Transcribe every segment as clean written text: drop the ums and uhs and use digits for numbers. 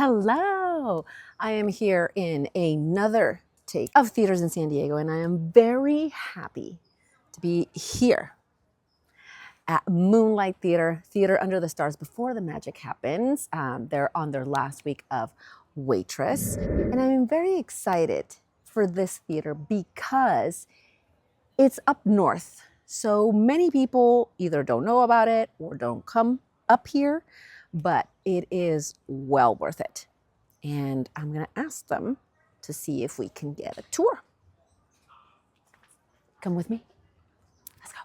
Hello! I am here in another take of Theaters in San Diego, and I am very happy to be here at Moonlight Theater, Theater Under the Stars, before the magic happens. They're on their last week of Waitress, and I'm very excited for this theater because it's up north. So many people either don't know about it or don't come up here, but it is well worth it. And I'm going to ask them to see if we can get a tour. Come with me. Let's go.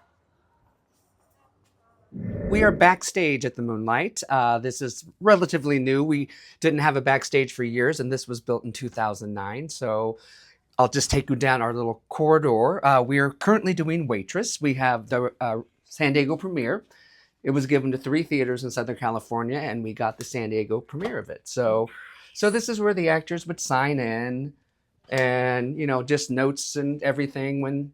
We are backstage at the Moonlight. This is relatively new. We didn't have a backstage for years, and this was built in 2009. So I'll just take you down our little corridor. We are currently doing Waitress. We have the San Diego premiere. It was given to 3 theaters in Southern California, and we got the San Diego premiere of it. So this is where the actors would sign in, and just notes and everything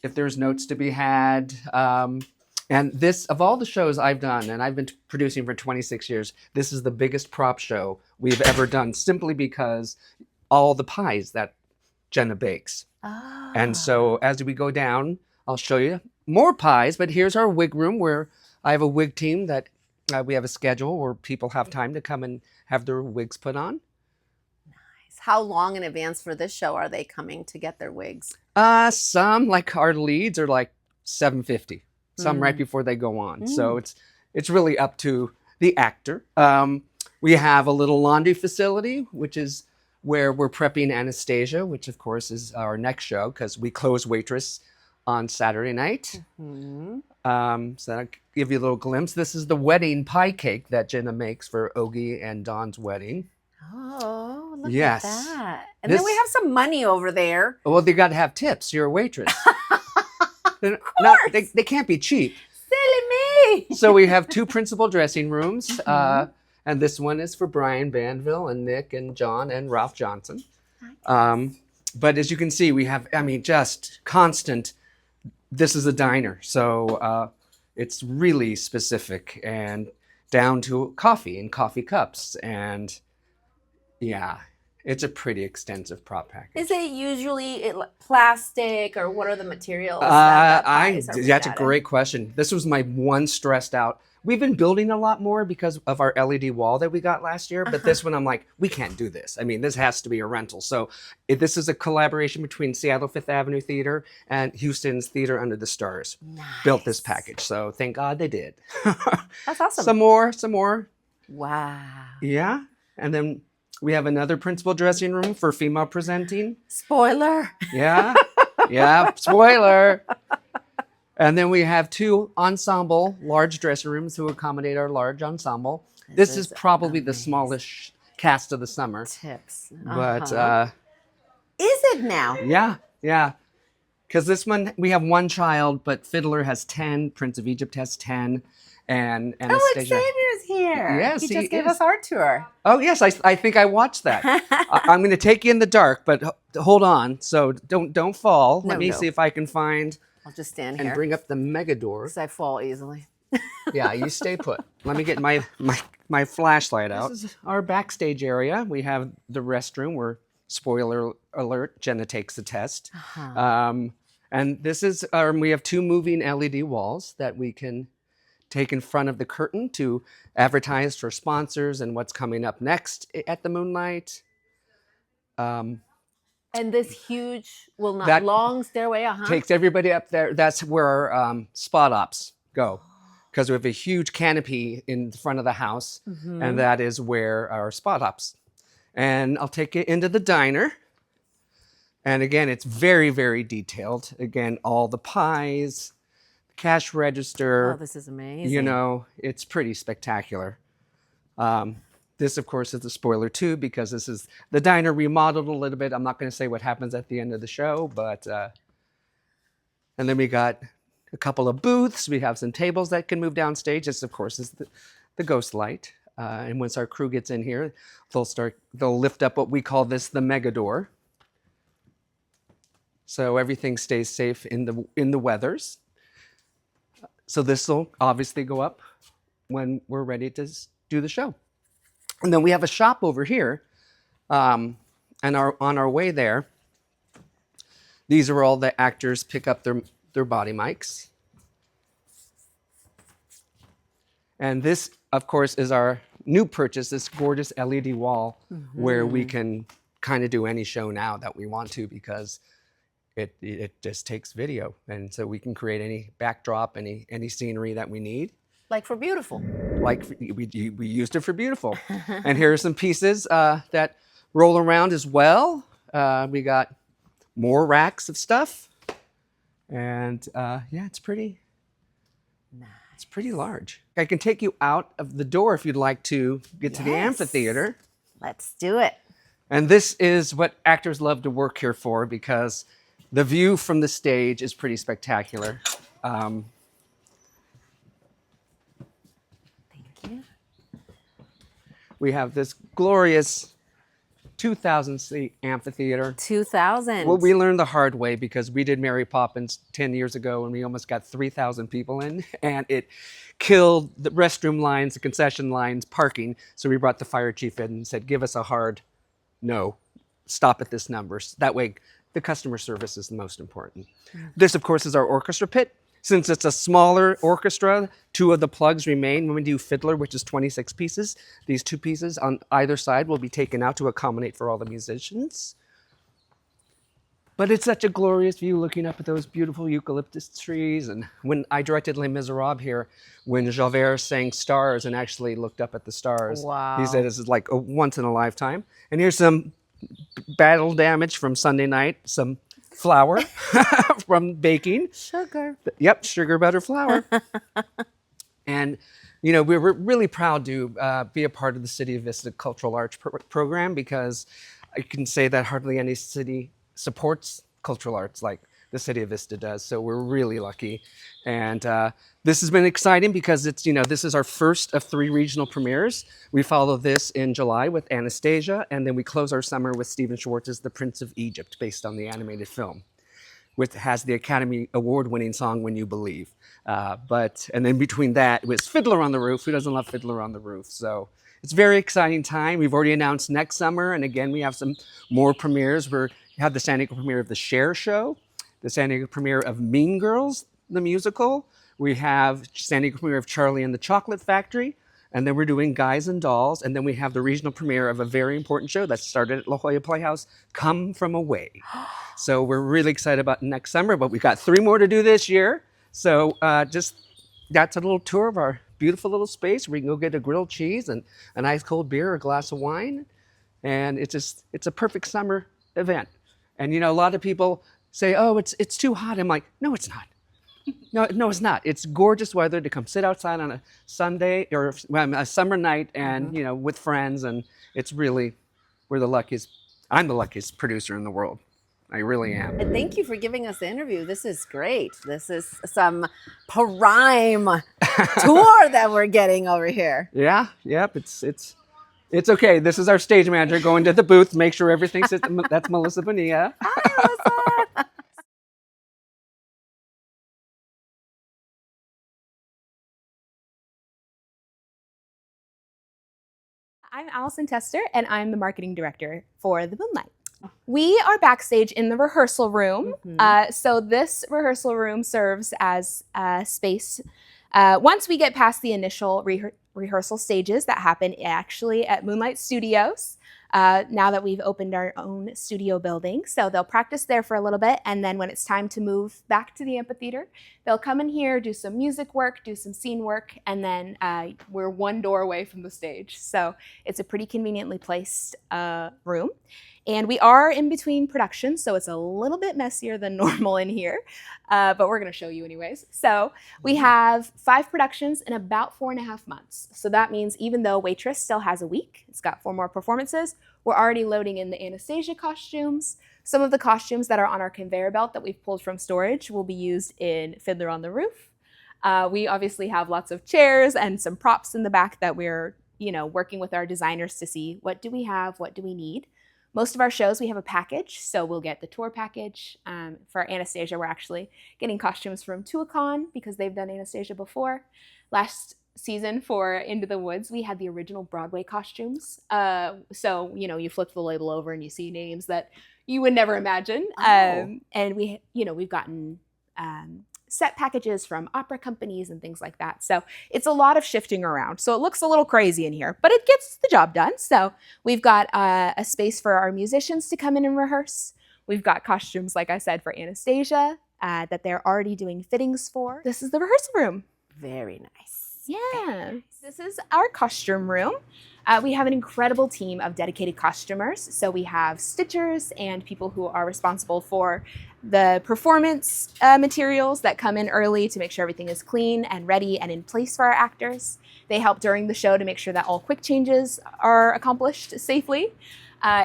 if there's notes to be had. And this, of all the shows I've done, and I've been producing for 26 years, this is the biggest prop show we've ever done, simply because all the pies that Jenna bakes. Ah. And so as we go down, I'll show you more pies, but here's our wig room where I have a wig team that we have a schedule where people have time to come and have their wigs put on. Nice. How long in advance for this show are they coming to get their wigs? Some, like our leads, are like $750. Some right before they go on. So it's really up to the actor. We have a little laundry facility, which is where we're prepping Anastasia, which of course is our next show because we close Waitress on Saturday night. So I'll give you a little glimpse. This is the wedding pie cake that Jenna makes for Ogie and Dawn's wedding. Oh, look Yes. at that. And then we have some money over there. Well, they got to have tips. You're a waitress. They can't be cheap. Silly me. So we have 2 principal dressing rooms. And this one is for Brian Banville and Nick and John and Ralph Johnson. But as you can see, we have, just constant. This is a diner. So it's really specific and down to coffee and coffee cups. And yeah, it's a pretty extensive prop package. Is it usually plastic, or what are the materials? That's a great question. This was my one stressed out. We've been building a lot more because of our LED wall that we got last year. But this one, I'm like, we can't do this. This has to be a rental. So this is a collaboration between Seattle Fifth Avenue Theater and Houston's Theater Under the Stars. Nice. Built this package. So thank God they did. That's awesome. Some more. Wow. Yeah. And then we have another principal dressing room for female presenting. Spoiler. Yeah. Yeah. Spoiler. And then we have 2 ensemble large dressing rooms to accommodate our large ensemble. This is probably the smallest cast of the summer. Tips. But is it now? Yeah. Because this one, we have 1 child, but Fiddler has 10, Prince of Egypt has 10, and Anastasia. Xavier's here. Yes, he just gave us our tour. Oh, yes, I think I watched that. I'm going to take you in the dark, but hold on. So don't fall. Let me see if I can find. I'll just stand here and bring up the mega door. because I fall easily. Yeah, you stay put. Let me get my flashlight out. This is our backstage area. We have the restroom where, spoiler alert, Jenna takes the test. And this is we have 2 moving LED walls that we can take in front of the curtain to advertise for sponsors and what's coming up next at the Moonlight. And this huge, long stairway, takes everybody up there. That's where our spot ops go, because we have a huge canopy in front of the house, and that is where our spot ops. And I'll take you into the diner. And again, it's very, very detailed. Again, all the pies, the cash register. Oh, this is amazing. It's pretty spectacular. This, of course, is the spoiler too, because this is the diner remodeled a little bit. I'm not going to say what happens at the end of the show, but and then we got a couple of booths. We have some tables that can move downstage. This, of course, is the ghost light. And once our crew gets in here, they'll lift up what we call the mega door. So everything stays safe in the weathers. So this will obviously go up when we're ready to do the show. And then we have a shop over here. And on our way there, these are all the actors pick up their body mics. And this, of course, is our new purchase, this gorgeous LED wall where we can kind of do any show now that we want to, because it just takes video. And so we can create any backdrop, any scenery that we need. Like for beautiful. Like we used it for beautiful. And here are some pieces that roll around as well. We got more racks of stuff. And yeah, it's pretty large. I can take you out of the door if you'd like to get to the amphitheater. Let's do it. And this is what actors love to work here for, because the view from the stage is pretty spectacular. Thank you. We have this glorious 2,000 seat amphitheater. 2,000. Well, we learned the hard way, because we did Mary Poppins 10 years ago and we almost got 3,000 people in, and it killed the restroom lines, the concession lines, parking. So we brought the fire chief in and said, give us a hard no, stop at this number. That way the customer service is the most important. This, of course, is our orchestra pit. Since it's a smaller orchestra, 2 of the plugs remain when we do fiddler, which is 26 pieces. These 2 pieces on either side will be taken out to accommodate for all the musicians. But it's such a glorious view looking up at those beautiful eucalyptus trees. And when I directed Les Miserables here, when Javert sang Stars and actually looked up at the stars, Wow. he said this is like a once in a lifetime. And here's some battle damage from Sunday night, some flour from baking. Sugar. Yep, sugar, butter, flour. And, you know, we were really proud to be a part of the City of Vista Cultural Arts program, because I can say that hardly any city supports cultural arts like the City of Vista does. So we're really lucky. And this has been exciting because it's, you know, this is our first of 3 regional premieres. We follow this in July with Anastasia, and then we close our summer with Stephen Schwartz's The Prince of Egypt, based on the animated film, which has the Academy Award-winning song When You Believe. And then between that was Fiddler on the Roof. Who doesn't love Fiddler on the Roof? So it's a very exciting time. We've already announced next summer, and again, we have some more premieres. We have the San Diego premiere of The Cher Show, the San Diego premiere of Mean Girls, the musical. We have San Diego premiere of Charlie and the Chocolate Factory, and then we're doing Guys and Dolls, and then we have the regional premiere of a very important show that started at La Jolla Playhouse, Come From Away. So we're really excited about next summer, but we've got 3 more to do this year. So that's a little tour of our beautiful little space where you can go get a grilled cheese and an ice cold beer or a glass of wine. And it's a perfect summer event. And, you know, a lot of people say, oh, it's too hot. I'm like, no, it's not. No, it's not. It's gorgeous weather to come sit outside on a Sunday or a summer night and, you know, with friends. And it's really, I'm the luckiest producer in the world. I really am. And thank you for giving us the interview. This is great. This is some prime tour that we're getting over here. Yeah, yep. It's okay. This is our stage manager going to the booth, make sure everything's. That's Melissa Bonilla. Hi, Allison. I'm Allison Tester, and I'm the marketing director for the Moonlight. We are backstage in the rehearsal room. So this rehearsal room serves as a space. Once we get past the initial rehearsal stages that happen actually at Moonlight Studios, now that we've opened our own studio building. So they'll practice there for a little bit, and then when it's time to move back to the amphitheater, they'll come in here, do some music work, do some scene work, and then we're 1 door away from the stage. So it's a pretty conveniently placed room. And we are in between productions, so it's a little bit messier than normal in here, but we're gonna show you anyways. So we have 5 productions in about 4.5 months. So that means even though Waitress still has a week, it's got 4 more performances, we're already loading in the Anastasia costumes. Some of the costumes that are on our conveyor belt that we've pulled from storage will be used in Fiddler on the Roof. We obviously have lots of chairs and some props in the back that we're, you know, working with our designers to see what do we have, what do we need. Most of our shows, we have a package, so we'll get the tour package. For Anastasia, we're actually getting costumes from Tuacahn because they've done Anastasia before. Last season for Into the Woods, we had the original Broadway costumes. So, you flip the label over and you see names that you would never imagine. Oh. And we've gotten set packages from opera companies and things like that. So it's a lot of shifting around. So it looks a little crazy in here, but it gets the job done. So we've got a space for our musicians to come in and rehearse. We've got costumes, like I said, for Anastasia that they're already doing fittings for. This is the rehearsal room. Very nice. Yeah. This is our costume room. We have an incredible team of dedicated costumers. So we have stitchers and people who are responsible for the performance materials that come in early to make sure everything is clean and ready and in place for our actors. They help during the show to make sure that all quick changes are accomplished safely.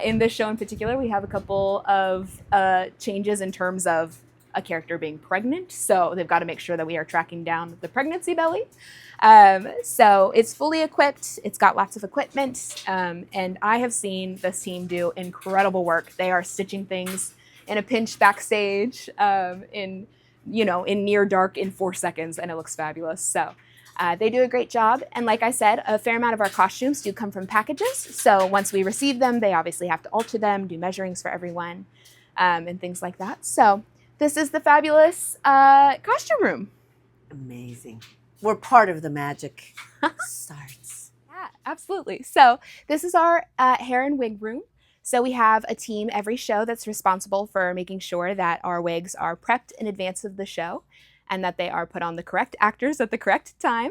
In this show in particular, we have a couple of changes in terms of a character being pregnant. So they've got to make sure that we are tracking down the pregnancy belly. So it's fully equipped. It's got lots of equipment. And I have seen this team do incredible work. They are stitching things in a pinch backstage in near dark in 4 seconds, and it looks fabulous. So they do a great job. And like I said, a fair amount of our costumes do come from packages. So once we receive them, they obviously have to alter them, do measurings for everyone, and things like that. So this is the fabulous costume room. Amazing. We're part of the magic starts. Yeah, absolutely. So this is our hair and wig room. So we have a team every show that's responsible for making sure that our wigs are prepped in advance of the show and that they are put on the correct actors at the correct time.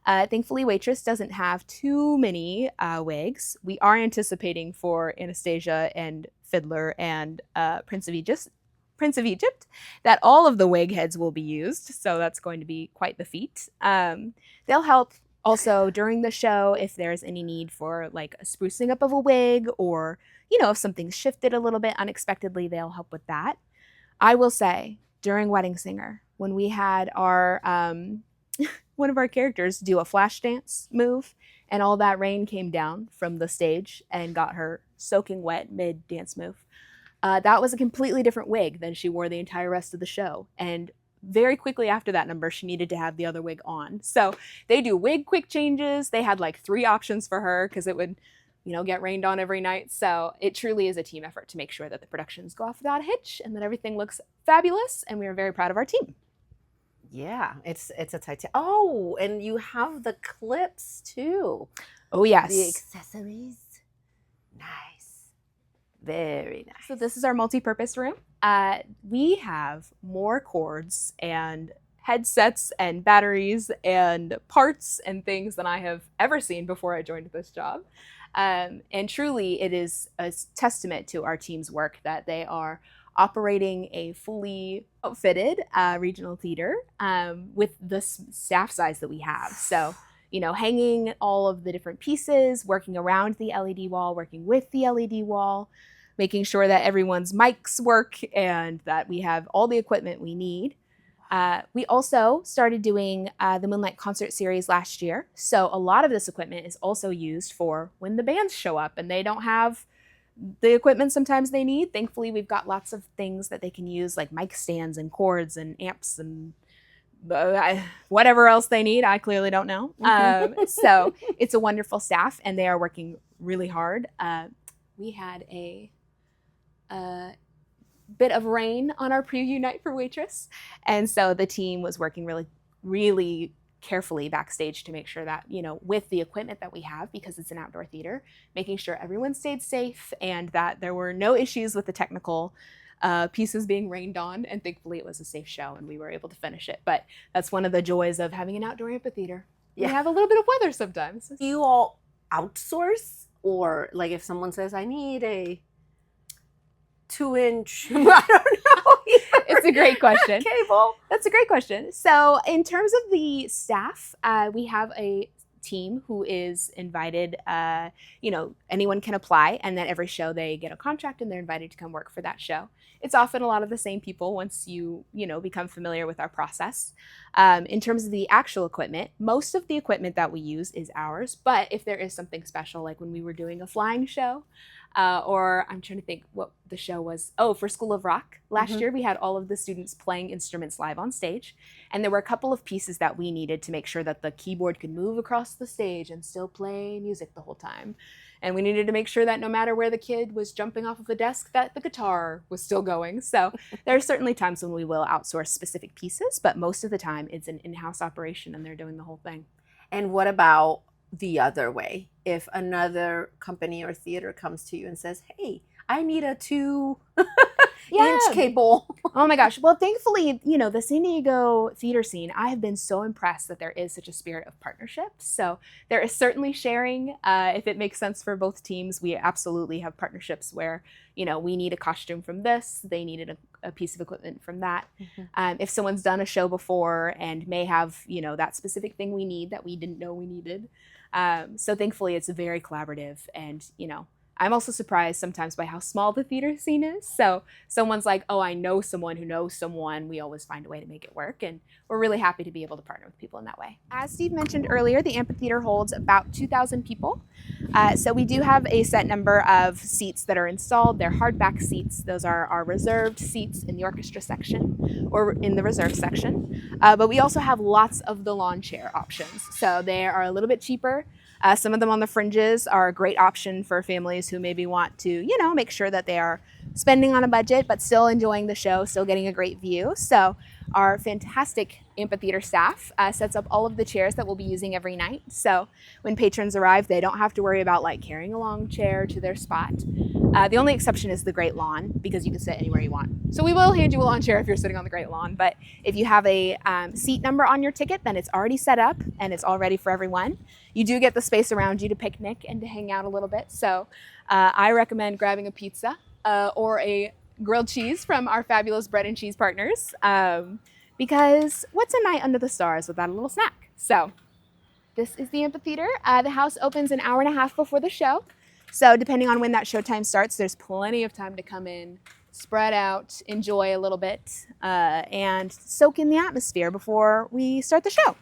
Thankfully, Waitress doesn't have too many wigs. We are anticipating for Anastasia and Fiddler and Prince of Egypt, that all of the wig heads will be used. So that's going to be quite the feat. They'll help also during the show if there's any need for like a sprucing up of a wig or, if something's shifted a little bit unexpectedly, they'll help with that. I will say during Wedding Singer, when we had our, one of our characters do a flash dance move and all that rain came down from the stage and got her soaking wet mid dance move. That was a completely different wig than she wore the entire rest of the show. And very quickly after that number, she needed to have the other wig on. So they do wig quick changes. They had like 3 options for her because it would, get rained on every night. So it truly is a team effort to make sure that the productions go off without a hitch and that everything looks fabulous. And we are very proud of our team. Yeah, it's a tight team. Oh, and you have the clips too. Oh, yes. The accessories. Nice. Very nice. So this is our multi-purpose room. We have more cords and headsets and batteries and parts and things than I have ever seen before I joined this job. And truly, it is a testament to our team's work that they are operating a fully outfitted regional theater with the staff size that we have. So, hanging all of the different pieces, working around the LED wall, working with the LED wall, making sure that everyone's mics work and that we have all the equipment we need. We also started doing the Moonlight concert series last year. So a lot of this equipment is also used for when the bands show up and they don't have the equipment sometimes they need. Thankfully, we've got lots of things that they can use like mic stands and cords and amps and whatever else they need. I clearly don't know. So it's a wonderful staff and they are working really hard. We had a bit of rain on our preview night for Waitress. And so the team was working really, really carefully backstage to make sure that, with the equipment that we have, because it's an outdoor theater, making sure everyone stayed safe and that there were no issues with the technical pieces being rained on. And thankfully it was a safe show and we were able to finish it. But that's one of the joys of having an outdoor amphitheater. Yeah. We have a little bit of weather sometimes. Do you all outsource, or like if someone says, I need a 2-inch, I don't know. It's a great question. Cable. That's a great question. So in terms of the staff, we have a team who is invited, anyone can apply, and then every show they get a contract and they're invited to come work for that show. It's often a lot of the same people once you become familiar with our process. In terms of the actual equipment, most of the equipment that we use is ours, but if there is something special, like when we were doing a flying show, Or I'm trying to think what the show was. Oh, for School of Rock last year, we had all of the students playing instruments live on stage. And there were a couple of pieces that we needed to make sure that the keyboard could move across the stage and still play music the whole time. And we needed to make sure that no matter where the kid was jumping off of the desk, that the guitar was still going. So there are certainly times when we will outsource specific pieces, but most of the time it's an in-house operation and they're doing the whole thing. And what about the other way? If another company or theater comes to you and says, hey, I need a 2-inch cable. Oh my gosh. Well, thankfully, you know, the San Diego theater scene, I have been so impressed that there is such a spirit of partnership. So there is certainly sharing. If it makes sense for both teams, we absolutely have partnerships where, you know, we need a costume from this, they needed a piece of equipment from that. If someone's done a show before and may have, you know, that specific thing we need that we didn't know we needed. So thankfully, it's very collaborative and, you know, I'm also surprised sometimes by how small the theater scene is. So someone's like, oh, I know someone who knows someone. We always find a way to make it work. And we're really happy to be able to partner with people in that way. As Steve mentioned earlier, the amphitheater holds about 2,000 people. So we do have a set number of seats that are installed. They're hardback seats. Those are our reserved seats in the orchestra section or in the reserve section. But we also have lots of the lawn chair options. So they are a little bit cheaper. Some of them on the fringes are a great option for families who maybe want to, you know, make sure that they are spending on a budget, but still enjoying the show, still getting a great view. So our fantastic amphitheater staff sets up all of the chairs that we'll be using every night. So when patrons arrive, they don't have to worry about like carrying a long chair to their spot. The only exception is the Great Lawn, because you can sit anywhere you want. So we will hand you a lawn chair if you're sitting on the Great Lawn, but if you have a seat number on your ticket, then it's already set up and it's all ready for everyone. You do get the space around you to picnic and to hang out a little bit. So I recommend grabbing a pizza or a grilled cheese from our fabulous bread and cheese partners, because what's a night under the stars without a little snack? So this is the amphitheater. The house opens an hour and a half before the show. So depending on when that showtime starts, there's plenty of time to come in, spread out, enjoy a little bit, and soak in the atmosphere before we start the show.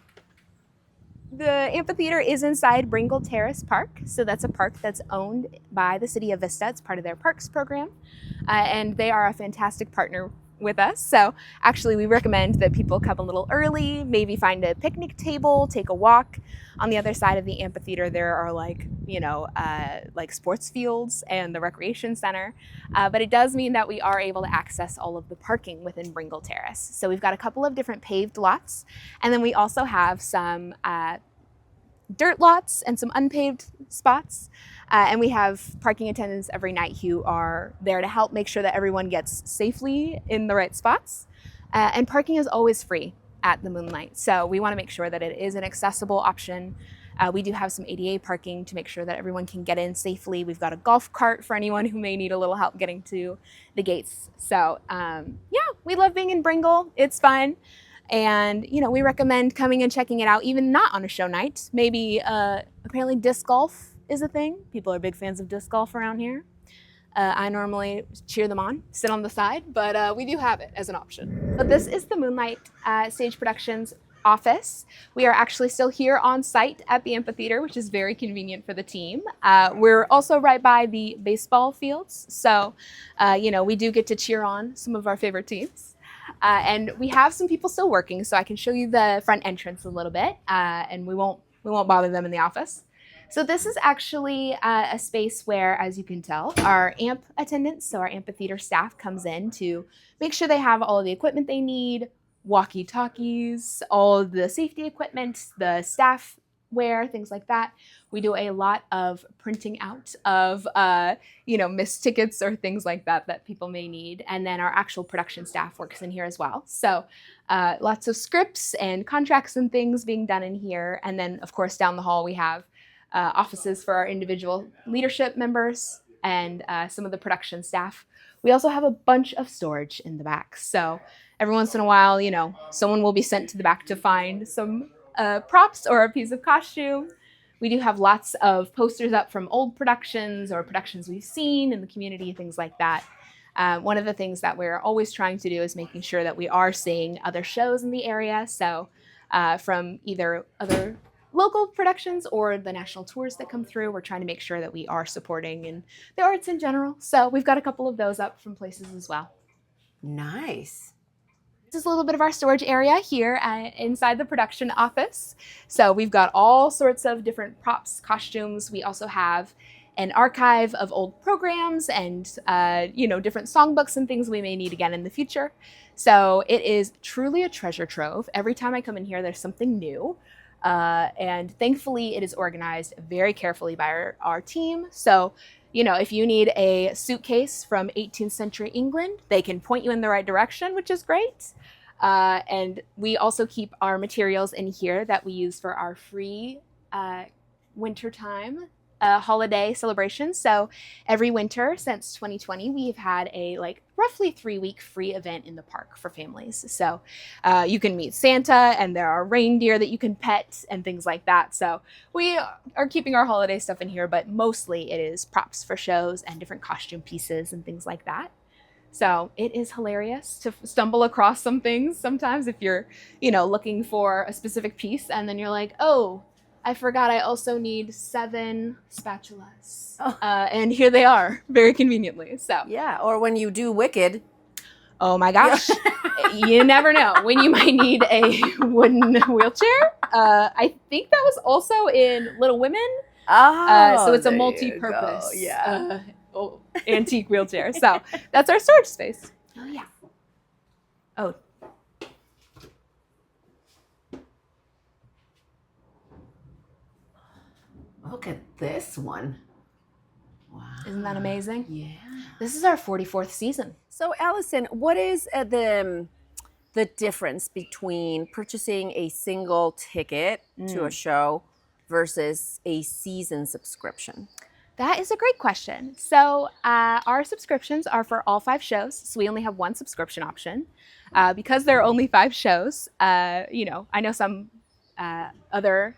The amphitheater is inside Bringle Terrace Park. So that's a park that's owned by the city of Vista. It's part of their parks program. And they are a fantastic partner with us. So actually we recommend that people come a little early, maybe find a picnic table, take a walk. On the other side of the amphitheater, there are like sports fields and the recreation center. But it does mean that we are able to access all of the parking within Bringle Terrace. So we've got a couple of different paved lots. And then we also have some dirt lots and some unpaved spots. And we have parking attendants every night who are there to help make sure that everyone gets safely in the right spots. And parking is always free at the Moonlight. So we want to make sure that it is an accessible option. We do have some ADA parking to make sure that everyone can get in safely. We've got a golf cart for anyone who may need a little help getting to the gates. So we love being in Bringle. It's fun. And, you know, we recommend coming and checking it out, even not on a show night. Maybe apparently disc golf is a thing. People are big fans of disc golf around here. I normally cheer them on, sit on the side, but we do have it as an option. But this is the Moonlight Stage Productions office. We are actually still here on site at the amphitheater, which is very convenient for the team. We're also right by the baseball fields. So, we do get to cheer on some of our favorite teams. And we have some people still working, so I can show you the front entrance a little bit, and we won't bother them in the office. So this is actually a space where, as you can tell, our amp attendants, so our amphitheater staff, comes in to make sure they have all of the equipment they need, walkie-talkies, all of the safety equipment, the staff wear, things like that. We do a lot of printing out of, missed tickets or things like that people may need. And then our actual production staff works in here as well. So lots of scripts and contracts and things being done in here. And then, of course, down the hall, we have offices for our individual leadership members and some of the production staff. We also have a bunch of storage in the back. So every once in a while, someone will be sent to the back to find some props or a piece of costume. We do have lots of posters up from old productions or productions we've seen in the community, things like that. One of the things that we're always trying to do is making sure that we are seeing other shows in the area. So from either other local productions or the national tours that come through. We're trying to make sure that we are supporting in the arts in general. So we've got a couple of those up from places as well. Nice. This is a little bit of our storage area here inside the production office. So we've got all sorts of different props, costumes. We also have an archive of old programs and different songbooks and things we may need again in the future. So it is truly a treasure trove. Every time I come in here, there's something new. And thankfully, it is organized very carefully by our team. So, if you need a suitcase from 18th century England, they can point you in the right direction, which is great. And we also keep our materials in here that we use for our free wintertime holiday celebrations. So every winter since 2020, we've had a roughly 3-week free event in the park for families. So you can meet Santa, and there are reindeer that you can pet and things like that. So we are keeping our holiday stuff in here, but mostly it is props for shows and different costume pieces and things like that. So it is hilarious to stumble across some things sometimes if you're, looking for a specific piece, and then you're like, oh, I forgot I also need 7 spatulas. Oh. And here they are, very conveniently. So yeah, or when you do Wicked. Oh my gosh. You never know when you might need a wooden wheelchair. I think that was also in Little Women. Oh, so it's a multi-purpose antique wheelchair. So that's our storage space. Oh, yeah. Oh. Look at this one. Wow. Isn't that amazing? Yeah. This is our 44th season. So, Allison, what is the difference between purchasing a single ticket to a show versus a season subscription? That is a great question. So our subscriptions are for all 5 shows. So we only have one subscription option. Because there are only 5 shows, I know some other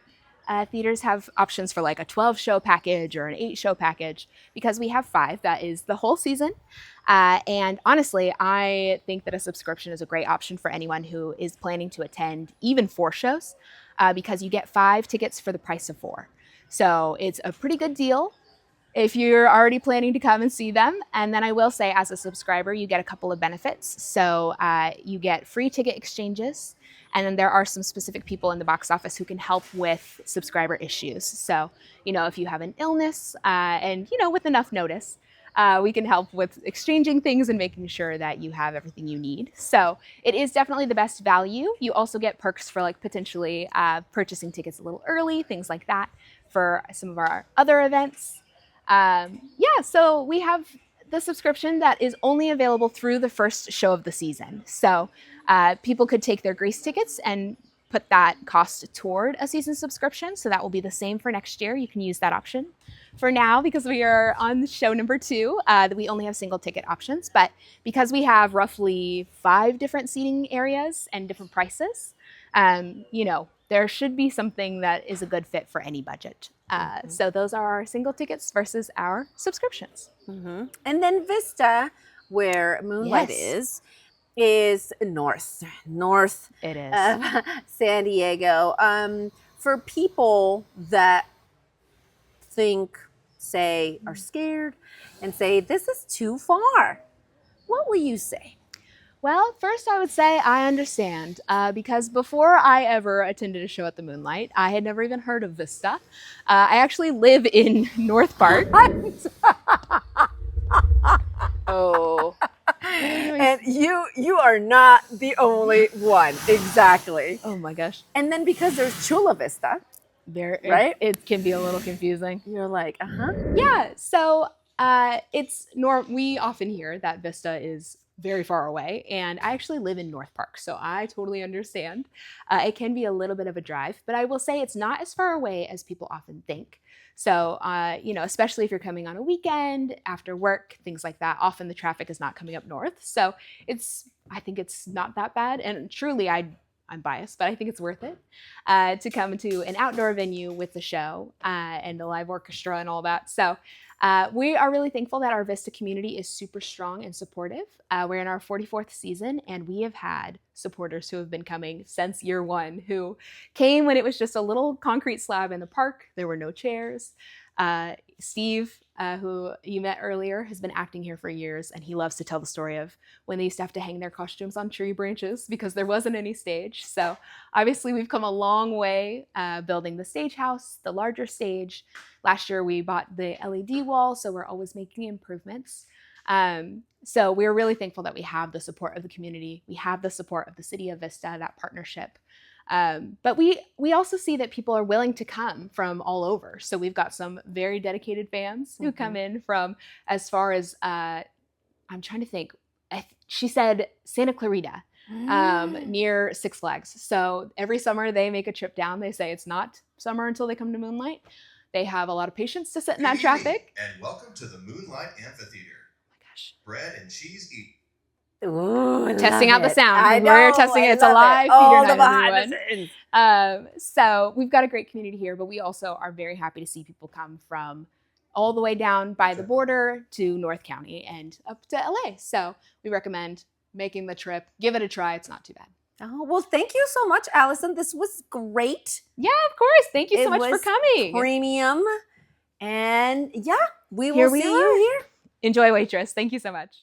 theaters have options for like a 12-show package or an 8-show package. Because we have 5, that is the whole season. And honestly, I think that a subscription is a great option for anyone who is planning to attend even 4 shows, because you get 5 tickets for the price of 4. So it's a pretty good deal if you're already planning to come and see them. And then I will say, as a subscriber, you get a couple of benefits. So you get free ticket exchanges. And then there are some specific people in the box office who can help with subscriber issues. So, if you have an illness and, with enough notice, we can help with exchanging things and making sure that you have everything you need. So it is definitely the best value. You also get perks for potentially purchasing tickets a little early, things like that for some of our other events. So we have the subscription that is only available through the first show of the season. So people could take their Grease tickets and put that cost toward a season subscription. So that will be the same for next year. You can use that option. For now, because we are on show number 2, we only have single ticket options. But because we have roughly 5 different seating areas and different prices, there should be something that is a good fit for any budget. So those are our single tickets versus our subscriptions. Mm-hmm. And then Vista, where Moonlight is north it is. of San Diego. For people that are scared and say, this is too far, what will you say? Well, first I would say I understand, because before I ever attended a show at the Moonlight, I had never even heard of Vista. I actually live in North Park. Oh. And you are not the only one. Exactly. Oh my gosh. And then because there's Chula Vista, right? It can be a little confusing. You're like, Yeah. So we often hear that Vista is very far away, and I actually live in North Park, so I totally understand. It can be a little bit of a drive, but I will say it's not as far away as people often think. So, especially if you're coming on a weekend, after work, things like that, often the traffic is not coming up north. So I think it's not that bad. And truly, I I'm biased, but I think it's worth it to come to an outdoor venue with the show and the live orchestra and all that. So we are really thankful that our Vista community is super strong and supportive. We're in our 44th season, and we have had supporters who have been coming since year one, who came when it was just a little concrete slab in the park. There were no chairs. Steve, who you met earlier, has been acting here for years, and he loves to tell the story of when they used to have to hang their costumes on tree branches because there wasn't any stage. So obviously we've come a long way building the stage house, the larger stage. Last year we bought the LED wall, so we're always making improvements. So we're really thankful that we have the support of the community. We have the support of the city of Vista, that partnership. But we also see that people are willing to come from all over. So we've got some very dedicated fans who come in from as far as, I'm trying to think, she said Santa Clarita, near Six Flags. So every summer they make a trip down. They say it's not summer until they come to Moonlight. They have a lot of patience to sit in that traffic. And welcome to the Moonlight Amphitheater. Oh my gosh. Bread and cheese eat. Ooh, Testing out the sound. I know, We're testing it. It's a live theater night, everyone. So we've got a great community here, but we also are very happy to see people come from all the way down by the border to North County and up to LA. So we recommend making the trip. Give it a try. It's not too bad. Oh, well, thank you so much, Allison. This was great. Yeah, of course. Thank you so much for was coming. Premium. And yeah, we Here will we see are. you here. Enjoy, waitress. Thank you so much.